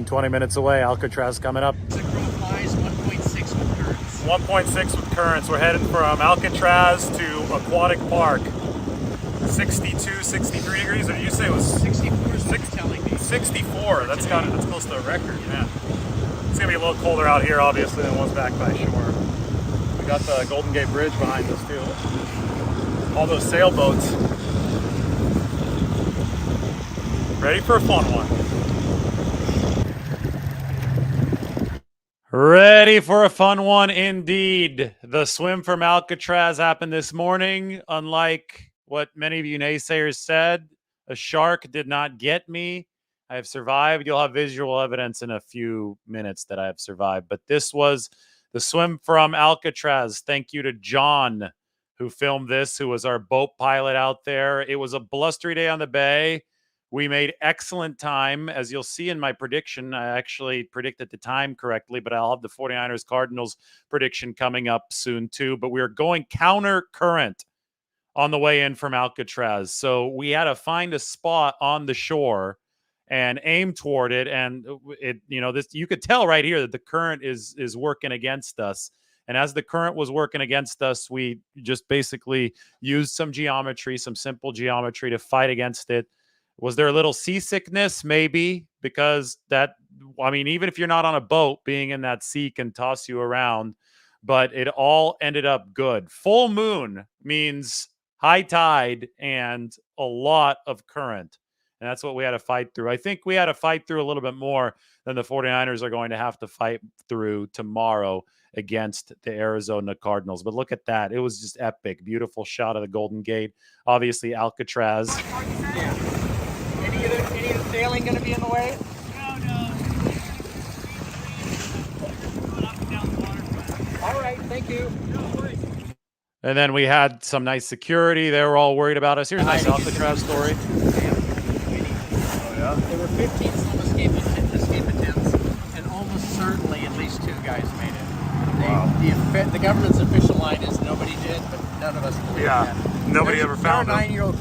20 minutes away. Alcatraz coming up. The crow flies 1.6 with currents. 1.6 with currents. We're heading from Alcatraz to Aquatic Park. 62, 63 degrees. Or did you say it was 64? Is telling me 64. That's close to a record, man. It's gonna be a little colder out here, obviously, than it was back by shore. We got the Golden Gate Bridge behind us too. All those sailboats. Ready for a fun one. Ready for a fun one indeed. The swim from Alcatraz happened this morning. Unlike what many of you naysayers said, a shark did not get me. I have survived. You'll have visual evidence in a few minutes that I have survived. But this was the swim from Alcatraz. Thank you to John, who filmed this, who was our boat pilot out there. It was a blustery day on the bay. We made excellent time. As you'll see in my prediction, I actually predicted the time correctly, but I'll have the 49ers Cardinals prediction coming up soon too. But we are going counter current on the way in from Alcatraz. So we had to find a spot on the shore and aim toward it. And it, this, you could tell right here that the current is working against us. And as the current was working against us, we just basically used some geometry, some simple geometry to fight against it. Was there a little seasickness? Maybe, because even if you're not on a boat, being in that sea can toss you around, but it all ended up good. Full moon means high tide and a lot of current. And that's what we had to fight through. I think we had to fight through a little bit more than the 49ers are going to have to fight through tomorrow against the Arizona Cardinals. But look at that. It was just epic. Beautiful shot of the Golden Gate. Obviously, Alcatraz. Yeah. Any of the sailing going to be in the way? No. All right, thank you. And then we had some nice security. They were all worried about us. Here's a nice Alcatraz story. Oh, yeah? There were 15 some escape attempts, and almost certainly at least 2 guys made it. Wow. The government's official line is nobody did, but none of us believe that. Nobody ever found them. 9-year-old.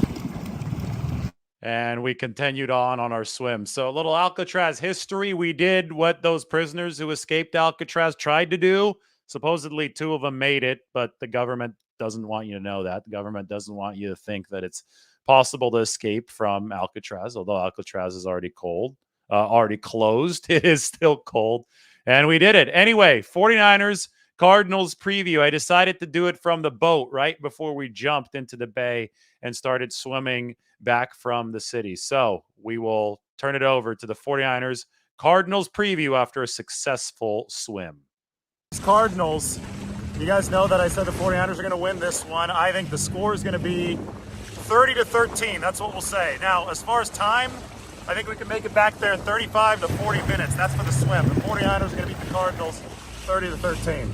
And we continued on our swim. So a little Alcatraz history. We did what those prisoners who escaped Alcatraz tried to do. Supposedly 2 of them made it, but the government doesn't want you to know that. The government doesn't want you to think that it's possible to escape from Alcatraz, although Alcatraz is already closed. It is still cold. And we did it. Anyway, 49ers Cardinals preview. I decided to do it from the boat right before we jumped into the bay and started swimming back from the city. So we will turn it over to the 49ers Cardinals preview after a successful swim. Cardinals, you guys know that I said the 49ers are going to win this one. I think the score is going to be 30-13. That's what we'll say. Now, as far as time, I think we can make it back there in 35 to 40 minutes. That's for the swim. The 49ers are going to beat the Cardinals 30-13.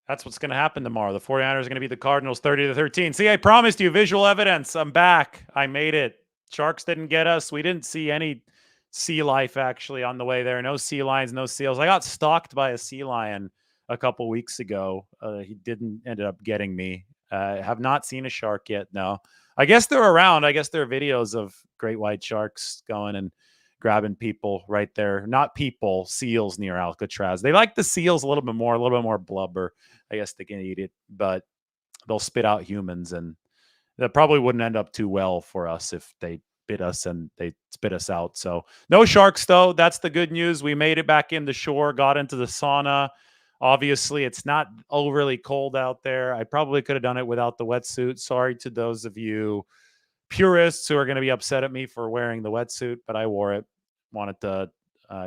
That's what's going to happen tomorrow. The 49ers are going to beat the Cardinals 30-13. See, I promised you visual evidence. I'm back. I made it. Sharks didn't get us. We didn't see any sea life actually on the way there. No sea lions, no seals. I got stalked by a sea lion a couple weeks ago. He ended up getting me. Have not seen a shark yet. No, I guess they're around. I guess there are videos of great white sharks going and grabbing people right there. Not people, seals near Alcatraz. They like the seals a little bit more blubber. I guess they can eat it, but they'll spit out humans, and that probably wouldn't end up too well for us if they bit us and they spit us out. So no sharks though. That's the good news. We made it back in the shore, got into the sauna. Obviously, it's not overly cold out there. I probably could have done it without the wetsuit. Sorry to those of you purists who are going to be upset at me for wearing the wetsuit, but I wore it. Wanted to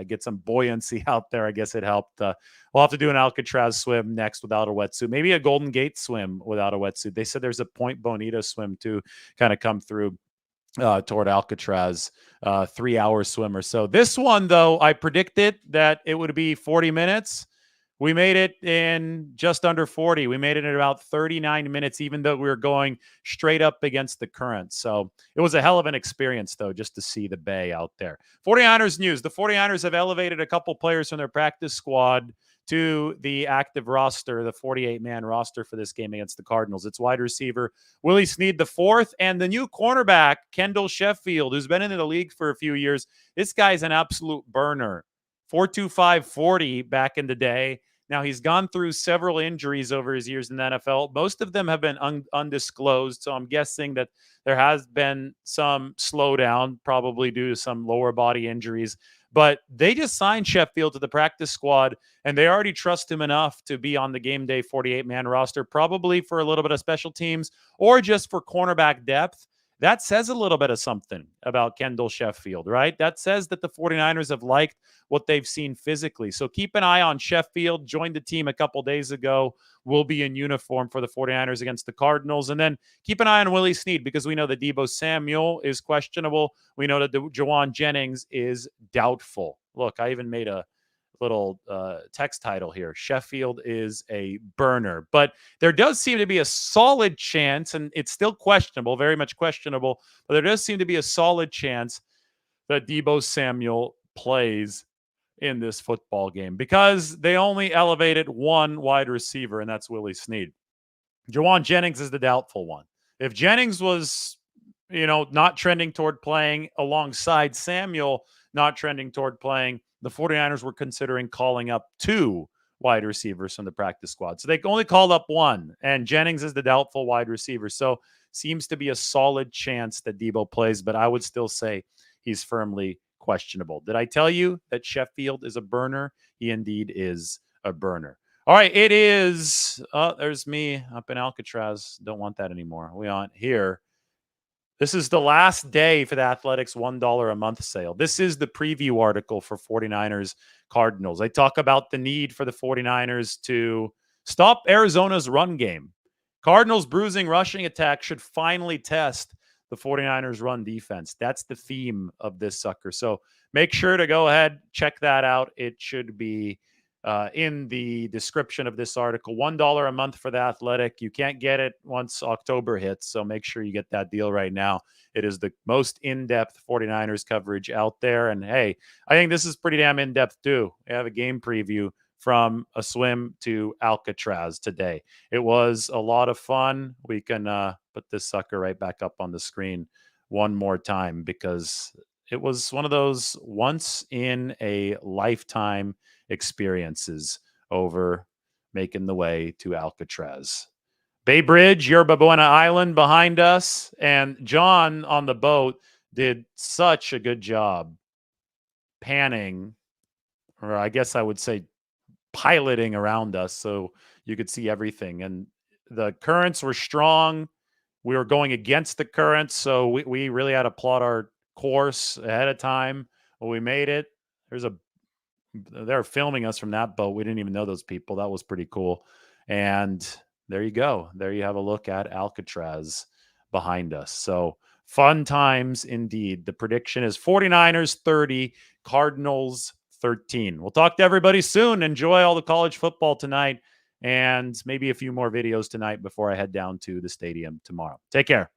get some buoyancy out there. I guess it helped. We'll have to do an Alcatraz swim next without a wetsuit. Maybe a Golden Gate swim without a wetsuit. They said there's a Point Bonita swim too, kind of come through toward Alcatraz, 3-hour swim or so. This one, though, I predicted that it would be 40 minutes. We made it in just under 40. We made it in about 39 minutes, even though we were going straight up against the current. So it was a hell of an experience, though, just to see the bay out there. 49ers news. The 49ers have elevated a couple players from their practice squad to the active roster, the 48-man roster for this game against the Cardinals. It's wide receiver Willie Snead the fourth, and the new cornerback, Kendall Sheffield, who's been in the league for a few years. This guy's an absolute burner. 4.25 40 back in the day. Now, he's gone through several injuries over his years in the NFL. Most of them have been undisclosed, so I'm guessing that there has been some slowdown, probably due to some lower body injuries. But they just signed Sheffield to the practice squad, and they already trust him enough to be on the game day 48-man roster, probably for a little bit of special teams or just for cornerback depth. That says a little bit of something about Kendall Sheffield, right? That says that the 49ers have liked what they've seen physically. So keep an eye on Sheffield. Joined the team a couple days ago. Will be in uniform for the 49ers against the Cardinals. And then keep an eye on Willie Snead, because we know that Deebo Samuel is questionable. We know that Jawan Jennings is doubtful. Look, I even made a little text title here. Sheffield is a burner. But there does seem to be a solid chance, and it's still questionable, very much questionable, but there does seem to be a solid chance that Deebo Samuel plays in this football game, because they only elevated one wide receiver, and that's Willie Snead. Jawan Jennings is the doubtful one. If Jennings was, not trending toward playing alongside Samuel, not trending toward playing, the 49ers were considering calling up two wide receivers from the practice squad. So they only called up one, and Jennings is the doubtful wide receiver. So seems to be a solid chance that Deebo plays, but I would still say he's firmly questionable. Did I tell you that Sheffield is a burner? He indeed is a burner. All right, it is. There's me up in Alcatraz. Don't want that anymore. We on here. This is the last day for the Athletics $1 a month sale. This is the preview article for 49ers Cardinals. I talk about the need for the 49ers to stop Arizona's run game. Cardinals' bruising rushing attack should finally test the 49ers run defense. That's the theme of this sucker. So make sure to go ahead, check that out. It should be in the description of this article. $1 a month for the Athletic. You can't get it once October hits, so make sure you get that deal right now. It is the most in-depth 49ers coverage out there. And hey, I think this is pretty damn in-depth too. We have a game preview from a swim to Alcatraz today. It was a lot of fun. We can put this sucker right back up on the screen one more time, because it was one of those once in a lifetime experiences over making the way to Alcatraz. Bay Bridge, Yerba Buena Island behind us, and John on the boat did such a good job panning, or I guess I would say piloting around us so you could see everything. And the currents were strong. We were going against the currents, so we really had to plot our course ahead of time. Well, we made it. They're filming us from that boat. We didn't even know those people. That was pretty cool. And there you go. There you have a look at Alcatraz behind us. So fun times indeed. The prediction is 49ers 30, Cardinals 13. We'll talk to everybody soon. Enjoy all the college football tonight, and maybe a few more videos tonight before I head down to the stadium tomorrow. Take care.